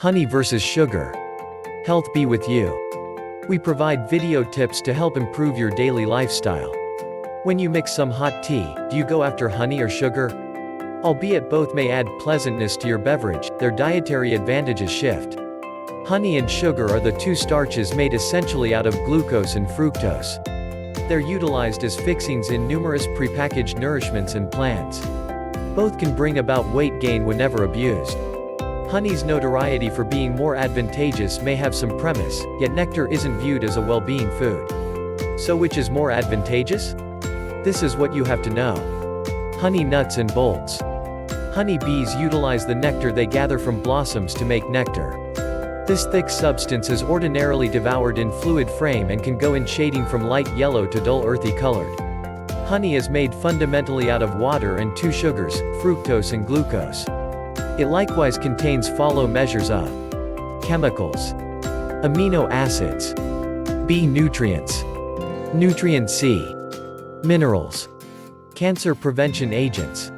Honey versus sugar. Health be with you. We provide video tips to help improve your daily lifestyle. When you mix some hot tea, do you go after honey or sugar? Albeit both may add pleasantness to your beverage, their dietary advantages shift. Honey and sugar are the two starches made essentially out of glucose and fructose. They're utilized as fixings in numerous prepackaged nourishments and plans. Both can bring about weight gain whenever abused. Honey's notoriety for being more advantageous may have some premise, yet nectar isn't viewed as a well-being food. So which is more advantageous? This is what you have to know. Honey nuts and bolts. Honey bees utilize the nectar they gather from blossoms to make nectar. This thick substance is ordinarily devoured in fluid frame and can go in shading from light yellow to dull earthy colored. Honey is made fundamentally out of water and two sugars, fructose and glucose. It likewise contains follow measures of chemicals, amino acids, B nutrients, nutrient C, minerals, cancer prevention agents.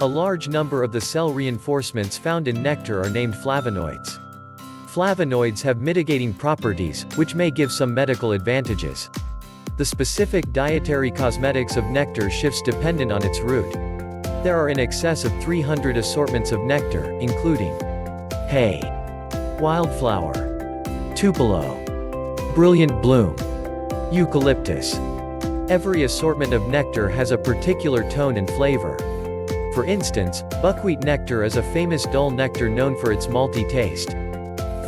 A large number of the cell reinforcements found in nectar are named flavonoids. Flavonoids have mitigating properties, which may give some medical advantages. The specific dietary cosmetics of nectar shifts dependent on its root. There are in excess of 300 assortments of nectar, including hay, wildflower, tupelo, brilliant bloom, eucalyptus. Every assortment of nectar has a particular tone and flavor. For instance, buckwheat nectar is a famous dull nectar known for its malty taste.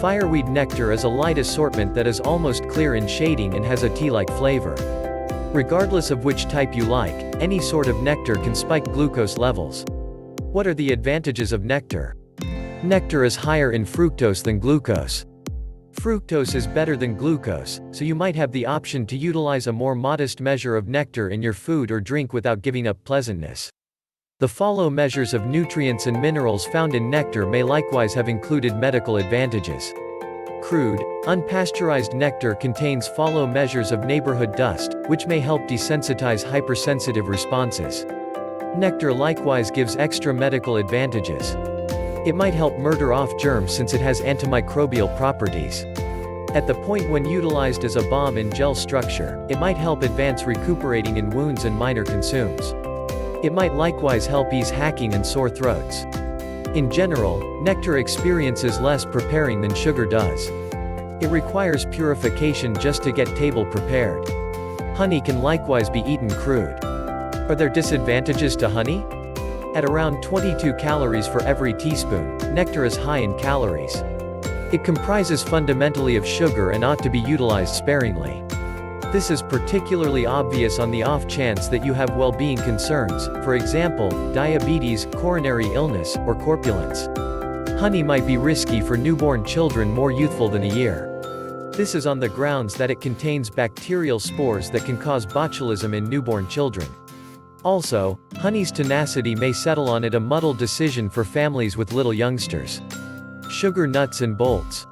Fireweed nectar is a light assortment that is almost clear in shading and has a tea-like flavor. Regardless of which type you like, any sort of nectar can spike glucose levels. What are the advantages of nectar? Nectar is higher in fructose than glucose. Fructose is better than glucose, so you might have the option to utilize a more modest measure of nectar in your food or drink without giving up pleasantness. The follow measures of nutrients and minerals found in nectar may likewise have included medical advantages. Crude, unpasteurized nectar contains follow measures of neighborhood dust, which may help desensitize hypersensitive responses. Nectar likewise gives extra medical advantages. It might help murder off germs since it has antimicrobial properties. At the point when utilized as a balm in gel structure, it might help advance recuperating in wounds and minor consumes. It might likewise help ease hacking and sore throats. In general, nectar experiences less preparing than sugar does. It requires purification just to get table prepared. Honey can likewise be eaten crude. Are there disadvantages to honey? At around 22 calories for every teaspoon, nectar is high in calories. It comprises fundamentally of sugar and ought to be utilized sparingly. This is particularly obvious on the off chance that you have well-being concerns, for example, diabetes, coronary illness, or corpulence. Honey might be risky for newborn children more youthful than a year. This is on the grounds that it contains bacterial spores that can cause botulism in newborn children. Also, honey's tenacity may settle on it a muddled decision for families with little youngsters. Sugar nuts and bolts.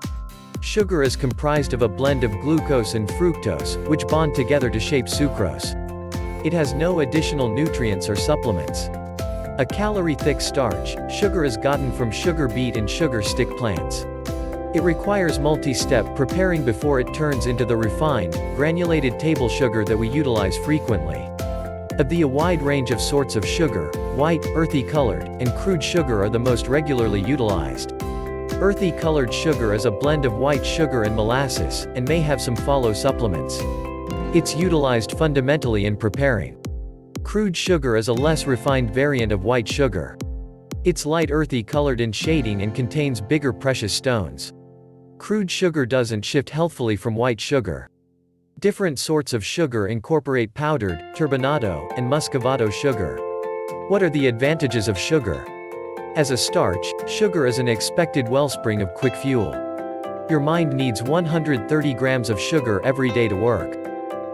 Sugar is comprised of a blend of glucose and fructose, which bond together to shape sucrose. It has no additional nutrients or supplements. A calorie-thick starch, sugar is gotten from sugar beet and sugar stick plants. It requires multi-step preparing before it turns into the refined, granulated table sugar that we utilize frequently. Of the wide range of sorts of sugar, white, earthy colored, and crude sugar are the most regularly utilized. Earthy colored sugar is a blend of white sugar and molasses, and may have some follow supplements. It's utilized fundamentally in preparing. Crude sugar is a less refined variant of white sugar. It's light earthy colored in shading and contains bigger precious stones. Crude sugar doesn't shift healthfully from white sugar. Different sorts of sugar incorporate powdered, turbinado, and muscovado sugar. What are the advantages of sugar? As a starch, sugar is an expected wellspring of quick fuel. Your mind needs 130 grams of sugar every day to work.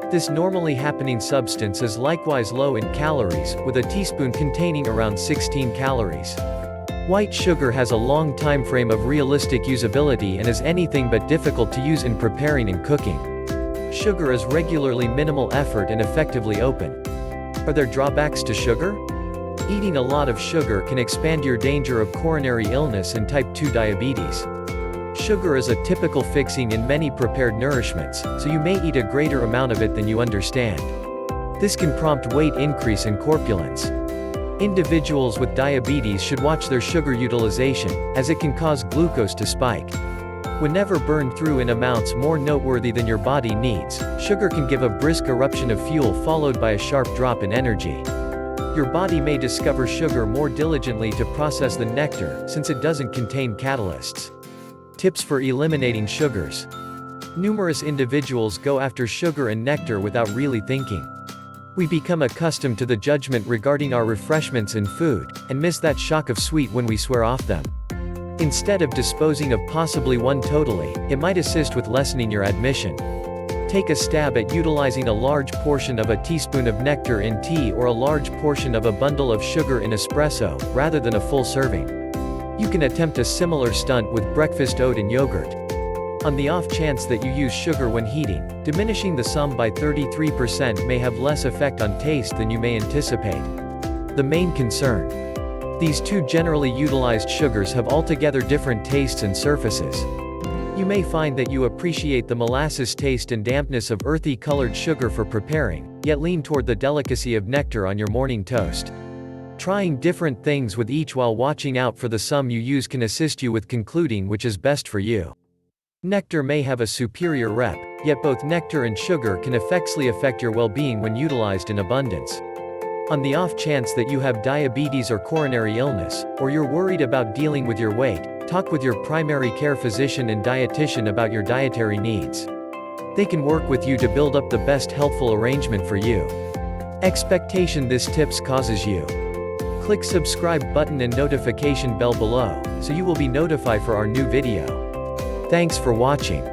This normally happening substance is likewise low in calories, with a teaspoon containing around 16 calories. White sugar has a long time frame of realistic usability and is anything but difficult to use in preparing and cooking. Sugar is regularly minimal effort and effectively open. Are there drawbacks to sugar? Eating a lot of sugar can expand your danger of coronary illness and type 2 diabetes. Sugar is a typical fixing in many prepared nourishments, so you may eat a greater amount of it than you understand. This can prompt weight increase and corpulence. Individuals with diabetes should watch their sugar utilization, as it can cause glucose to spike. Whenever burned through in amounts more noteworthy than your body needs, sugar can give a brisk eruption of fuel followed by a sharp drop in energy. Your body may discover sugar more diligently to process than nectar, since it doesn't contain catalysts. Tips for eliminating sugars. Numerous individuals go after sugar and nectar without really thinking. We become accustomed to the judgment regarding our refreshments and food, and miss that shock of sweet when we swear off them. Instead of disposing of possibly one totally, it might assist with lessening your admission. Take a stab at utilizing a large portion of a teaspoon of nectar in tea or a large portion of a bundle of sugar in espresso, rather than a full serving. You can attempt a similar stunt with breakfast oat and yogurt. On the off chance that you use sugar when heating, diminishing the sum by 33% may have less effect on taste than you may anticipate. The main concern. These two generally utilized sugars have altogether different tastes and surfaces. You may find that you appreciate the molasses taste and dampness of earthy colored sugar for preparing, yet lean toward the delicacy of nectar on your morning toast. Trying different things with each while watching out for the sum you use can assist you with concluding which is best for you. Nectar may have a superior rep, yet both nectar and sugar can effectively affect your well-being when utilized in abundance. On the off chance that you have diabetes or coronary illness, or you're worried about dealing with your weight, talk with your primary care physician and dietitian about your dietary needs. They can work with you to build up the best healthful arrangement for you. Expectation. This tips causes you. Click subscribe button and notification bell below, so you will be notified for our new video. Thanks for watching.